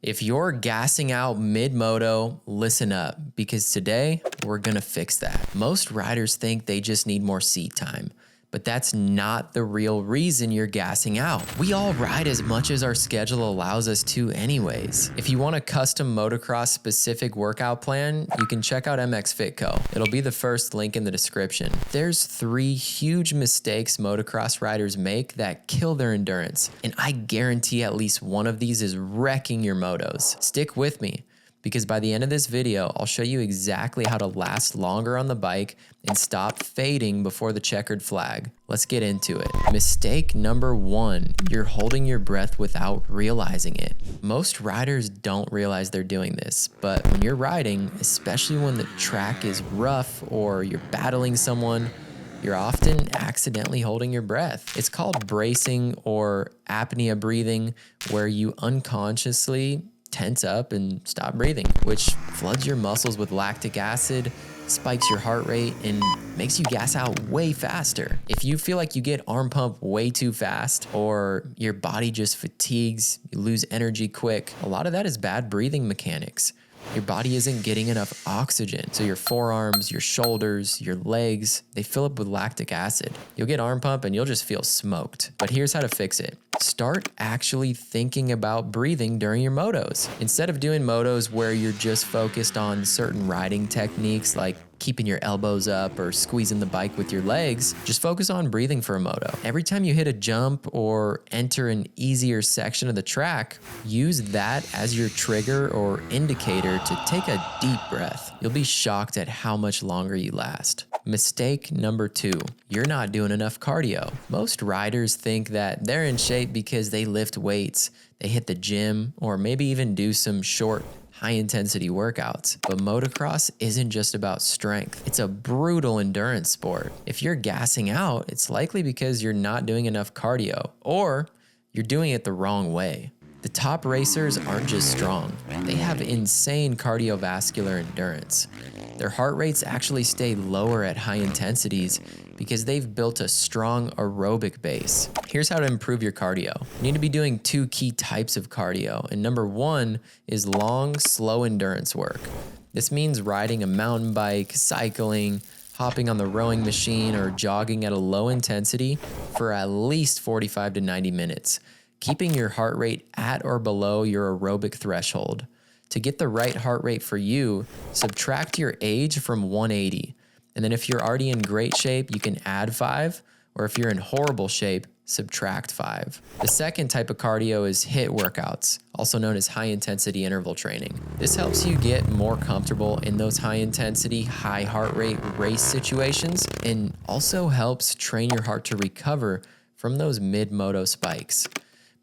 If you're gassing out mid-moto, listen up, because today we're gonna fix that. Most riders think they just need more seat time, but that's not the real reason you're gassing out. We all ride as much as our schedule allows us to anyways. If you want a custom motocross specific workout plan, you can check out MxFitCo. It'll be the first link in the description. There's 3 huge mistakes motocross riders make that kill their endurance, and I guarantee at least one of these is wrecking your motos. Stick with me, because by the end of this video, I'll show you exactly how to last longer on the bike and stop fading before the checkered flag. Let's get into it. Mistake number 1, you're holding your breath without realizing it. Most riders don't realize they're doing this, but when you're riding, especially when the track is rough or you're battling someone, you're often accidentally holding your breath. It's called bracing or apnea breathing, where you unconsciously tense up and stop breathing, which floods your muscles with lactic acid, spikes your heart rate, and makes you gas out way faster. If you feel like you get arm pump way too fast, or your body just fatigues, you lose energy quick, a lot of that is bad breathing mechanics. Your body isn't getting enough oxygen, so your forearms, your shoulders, your legs, they fill up with lactic acid. You'll get arm pump and you'll just feel smoked. But here's how to fix it. Start actually thinking about breathing during your motos. Instead of doing motos where you're just focused on certain riding techniques like keeping your elbows up or squeezing the bike with your legs, just focus on breathing for a moto. Every time you hit a jump or enter an easier section of the track, use that as your trigger or indicator to take a deep breath. You'll be shocked at how much longer you last. Mistake number 2, you're not doing enough cardio. Most riders think that they're in shape because they lift weights, they hit the gym, or maybe even do some short, high-intensity workouts. But motocross isn't just about strength. It's a brutal endurance sport. If you're gassing out, it's likely because you're not doing enough cardio, or you're doing it the wrong way. The top racers aren't just strong. They have insane cardiovascular endurance. Their heart rates actually stay lower at high intensities because they've built a strong aerobic base. Here's how to improve your cardio. You need to be doing 2 key types of cardio, and number 1 is long, slow endurance work. This means riding a mountain bike, cycling, hopping on the rowing machine, or jogging at a low intensity for at least 45 to 90 minutes, keeping your heart rate at or below your aerobic threshold. To get the right heart rate for you, subtract your age from 180. And then if you're already in great shape, you can add 5, or if you're in horrible shape, subtract 5. The second type of cardio is HIIT workouts, also known as high intensity interval training. This helps you get more comfortable in those high intensity, high heart rate race situations, and also helps train your heart to recover from those mid-moto spikes.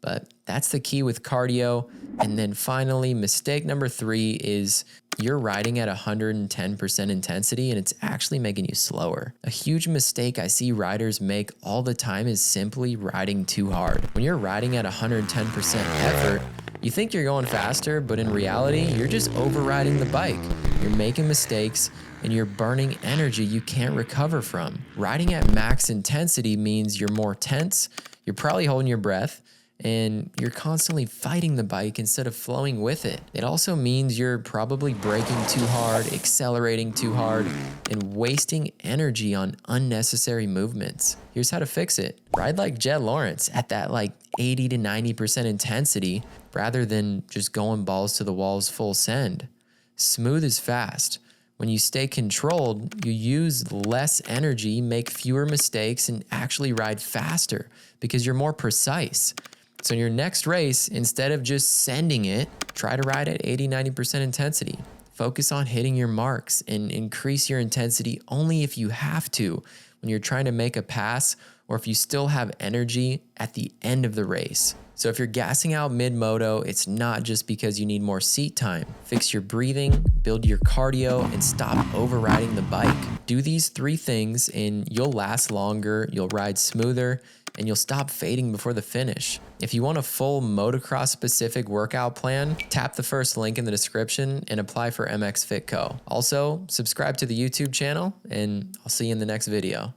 But that's the key with cardio. And then finally, mistake number 3 is you're riding at 110% intensity and it's actually making you slower. A huge mistake I see riders make all the time is simply riding too hard. When you're riding at 110% effort, you think you're going faster, but in reality, you're just overriding the bike. You're making mistakes and you're burning energy you can't recover from. Riding at max intensity means you're more tense, you're probably holding your breath, and you're constantly fighting the bike instead of flowing with it. It also means you're probably braking too hard, accelerating too hard, and wasting energy on unnecessary movements. Here's how to fix it. Ride like Jed Lawrence at that 80 to 90% intensity rather than just going balls to the walls full send. Smooth is fast. When you stay controlled, you use less energy, make fewer mistakes, and actually ride faster because you're more precise. So in your next race, instead of just sending it, try to ride at 80, 90% intensity. Focus on hitting your marks and increase your intensity only if you have to when you're trying to make a pass or if you still have energy at the end of the race. So if you're gassing out mid-moto, it's not just because you need more seat time. Fix your breathing, build your cardio, and stop overriding the bike. Do these 3 things and you'll last longer, you'll ride smoother, and you'll stop fading before the finish. If you want a full motocross specific workout plan, tap the first link in the description and apply for MxFitCo. Also, subscribe to the YouTube channel, and I'll see you in the next video.